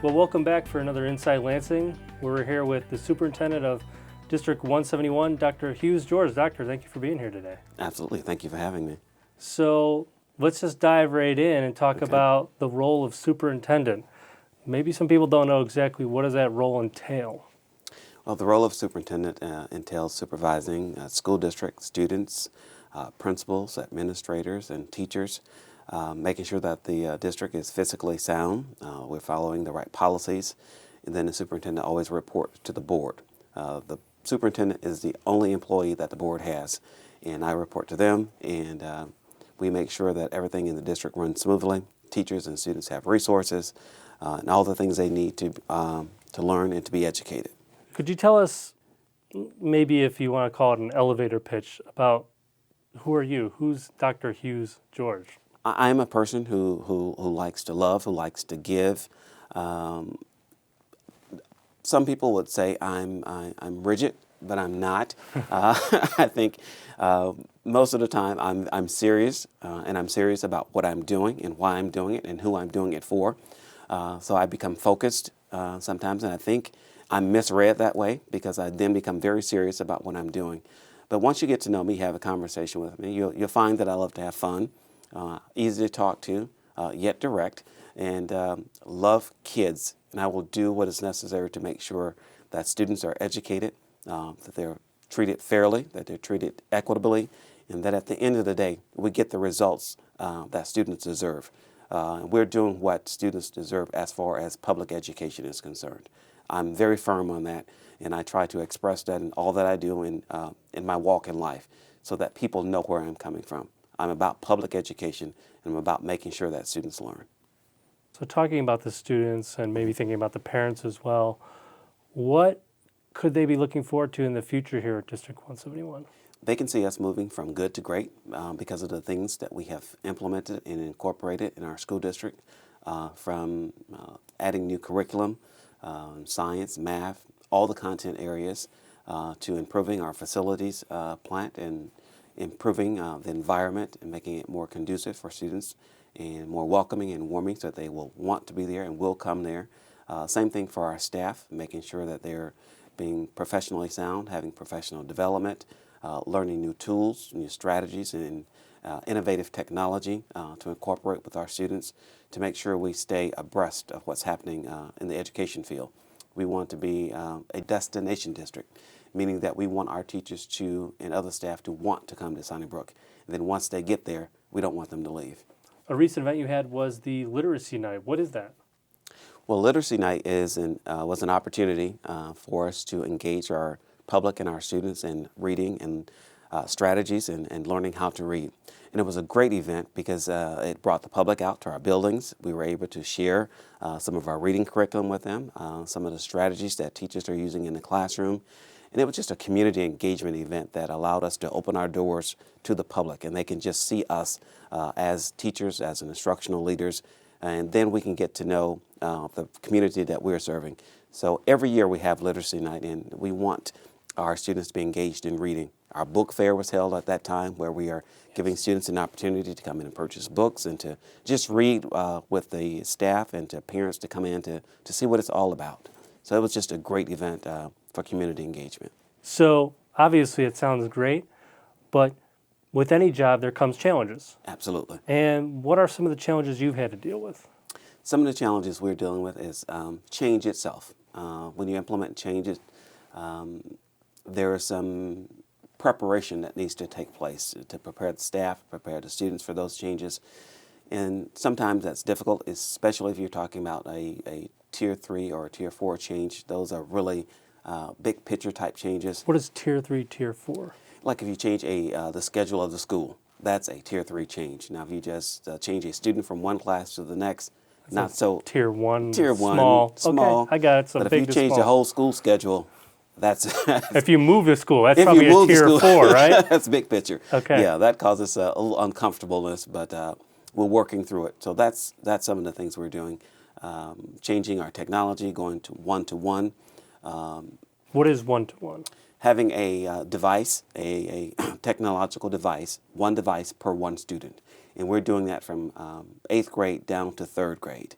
Well, welcome back for another Inside Lansing. We're here with the Superintendent of District 171, Dr. Hughes George. Doctor, thank you for being here today. Absolutely. Thank you for having me. So let's just dive right in and talk about the role of superintendent. Maybe some people don't know exactly what does that role entail. Well, the role of superintendent entails supervising school district students, principals, administrators, and teachers, making sure that the district is fiscally sound, we're following the right policies, and then the superintendent always reports to the board. The superintendent is the only employee that the board has, and I report to them, and we make sure that everything in the district runs smoothly. Teachers and students have resources and all the things they need to learn and to be educated. Could you tell us, maybe if you want to call it an elevator pitch, about who are you? Who's Dr. Hughes George? I'm a person who likes to love, who likes to give. Some people would say I'm rigid, but I'm not. I think most of the time I'm serious, and I'm serious about what I'm doing and why I'm doing it and who I'm doing it for. So I become focused sometimes, and I think I'm misread that way because I then become very serious about what I'm doing. But once you get to know me, have a conversation with me, you'll find that I love to have fun, easy to talk to, yet direct, and love kids. And I will do what is necessary to make sure that students are educated, that they're treated fairly, that they're treated equitably, and that at the end of the day, we get the results that students deserve. We're doing what students deserve as far as public education is concerned. I'm very firm on that, and I try to express that in all that I do in my walk in life so that people know where I'm coming from. I'm about public education, and I'm about making sure that students learn. So talking about the students and maybe thinking about the parents as well, what could they be looking forward to in the future here at District 171? They can see us moving from good to great because of the things that we have implemented and incorporated in our school district, from adding new curriculum, science, math, all the content areas, to improving our facilities plant and improving the environment and making it more conducive for students and more welcoming and warming so that they will want to be there and will come there. Same thing for our staff, making sure that they're being professionally sound, having professional development, learning new tools, new strategies, and innovative technology to incorporate with our students to make sure we stay abreast of what's happening in the education field. We want to be a destination district, meaning that we want our teachers and other staff to want to come to Sunnybrook. And then once they get there, we don't want them to leave. A recent event you had was the Literacy Night. What is that? Well, Literacy Night was an opportunity for us to engage our public and our students in reading and strategies and learning how to read. And it was a great event because it brought the public out to our buildings. We were able to share some of our reading curriculum with them, some of the strategies that teachers are using in the classroom. And it was just a community engagement event that allowed us to open our doors to the public, and they can just see us as teachers, as instructional leaders, and then we can get to know the community that we're serving. So every year we have Literacy Night, and we want our students to be engaged in reading. Our book fair was held at that time where we are giving students an opportunity to come in and purchase books and to just read with the staff and to parents to come in to see what it's all about. So it was just a great event for community engagement. So obviously it sounds great, but with any job there comes challenges. Absolutely. And what are some of the challenges you've had to deal with? Some of the challenges we're dealing with is change itself. When you implement changes, there is some preparation that needs to take place to prepare the staff, prepare the students for those changes. And sometimes that's difficult, especially if you're talking about a Tier 3 or a Tier 4 change. Those are really big picture type changes. What is Tier 3, Tier 4? Like if you change the schedule of the school, that's a Tier 3 change. Now if you just change a student from one class to the next, that's not so. Tier 1, Tier 1, small. Okay, I got it. So but big if you to change small. the whole school schedule, that's if you move the school, that's probably a Tier 4, right? That's big picture. Okay. Yeah, that causes a little uncomfortableness, but we're working through it. So that's some of the things we're doing. Changing our technology, going to one-to-one. What is one-to-one? Having a device, a technological device, one device per one student. And we're doing that from 8th grade down to 3rd grade.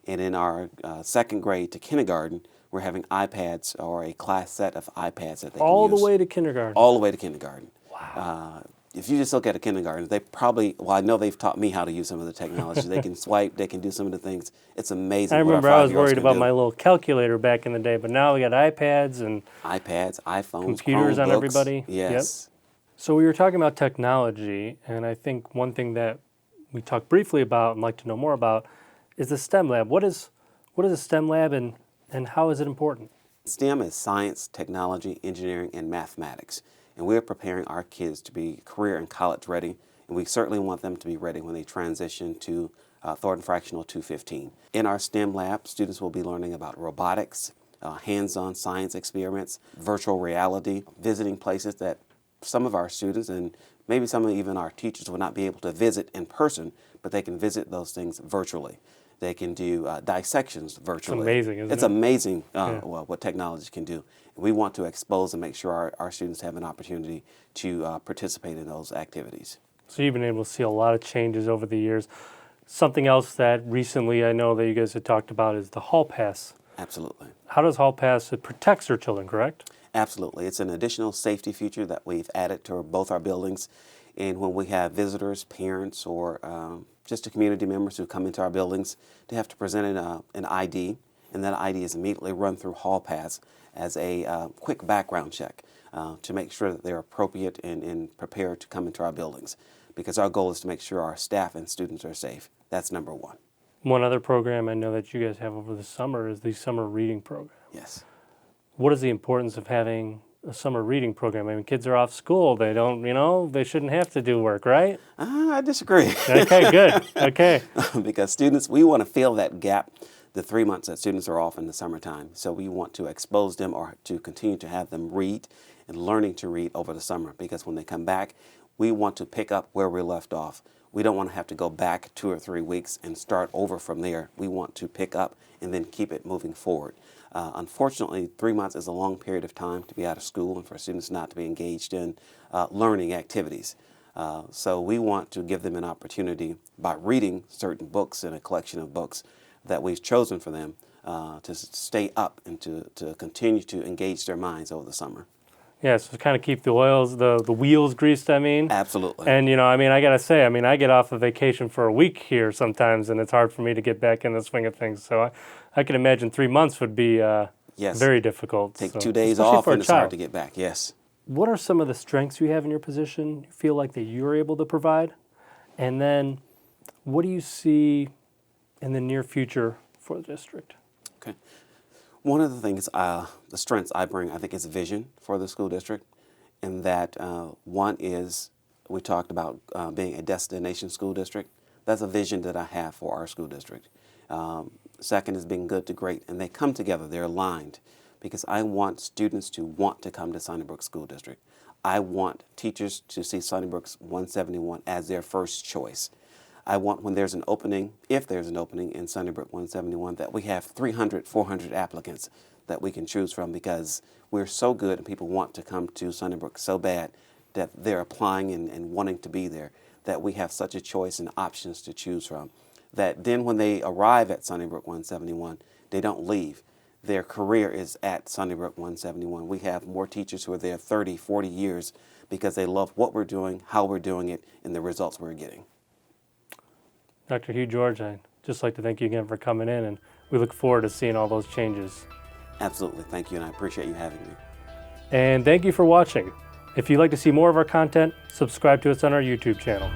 And in our second grade to kindergarten, we're having iPads or a class set of iPads that they can use. All the way to kindergarten. All the way to kindergarten. Wow. If you just look at a kindergarten, they probably, well, I know they've taught me how to use some of the technology. They can swipe, they can do some of the things. It's amazing. I remember I was worried about do. my little calculator back in the day, but now we got iPads and iPads, iPhones, computers on Chromebooks. everybody. Yes. Yep. So we were talking about technology, and I think one thing that we talked briefly about and like to know more about is the STEM lab. What is a STEM lab, and how is it important? STEM is science, technology, engineering, and mathematics. And we're preparing our kids to be career and college ready, and we certainly want them to be ready when they transition to Thornton Fractional 215. In our STEM lab, students will be learning about robotics, hands-on science experiments, virtual reality, visiting places that some of our students and maybe some of even our teachers will not be able to visit in person, but they can visit those things virtually. They can do dissections virtually. It's amazing, isn't it? It's amazing Yeah. what technology can do. We want to expose and make sure our students have an opportunity to participate in those activities. So you've been able to see a lot of changes over the years. Something else that recently I know that you guys had talked about is the Hall Pass. Absolutely. How does Hall Pass, it protects our children, correct? Absolutely. It's an additional safety feature that we've added to both our buildings. And when we have visitors, parents, or just community members who come into our buildings, they have to present an ID, and that ID is immediately run through Hall Pass as a quick background check to make sure that they're appropriate and prepared to come into our buildings. Because our goal is to make sure our staff and students are safe. That's number one. One other program I know that you guys have over the summer is the summer reading program. Yes. What is the importance of having a summer reading program? I mean, kids are off school. They don't, they shouldn't have to do work, right? I disagree. Okay, good. Okay. Because students, we want to fill that gap, the 3 months that students are off in the summertime. So we want to expose them or to continue to have them read and learning to read over the summer. Because when they come back, we want to pick up where we left off. We don't want to have to go back 2 or 3 weeks and start over from there. We want to pick up and then keep it moving forward. Unfortunately, 3 months is a long period of time to be out of school and for students not to be engaged in learning activities. So we want to give them an opportunity by reading certain books in a collection of books that we've chosen for them to stay up and to continue to engage their minds over the summer. Yeah, so kind of keep the wheels greased, I mean. Absolutely. And, I got to say, I get off of vacation for a week here sometimes, and it's hard for me to get back in the swing of things. So I can imagine 3 months would be yes. very difficult. Take so, 2 days especially off for a and it's hard child. to get back, yes. What are some of the strengths you have in your position you feel like that you're able to provide? And then what do you see in the near future for the district? Okay. One of the things, the strengths I bring, I think, is vision for the school district. And that one is, we talked about being a destination school district. That's a vision that I have for our school district. Second is being good to great, and they come together, they're aligned, because I want students to want to come to Sunnybrook School District. I want teachers to see Sunnybrook 171 as their first choice. I want when there's an opening, if there's an opening in Sunnybrook 171, that we have 300, 400 applicants that we can choose from, because we're so good and people want to come to Sunnybrook so bad that they're applying and wanting to be there, that we have such a choice and options to choose from, that then when they arrive at Sunnybrook 171, they don't leave. Their career is at Sunnybrook 171. We have more teachers who are there 30, 40 years because they love what we're doing, how we're doing it, and the results we're getting. Dr. Hughes George, I'd just like to thank you again for coming in, and we look forward to seeing all those changes. Absolutely. Thank you, and I appreciate you having me. And thank you for watching. If you'd like to see more of our content, subscribe to us on our YouTube channel.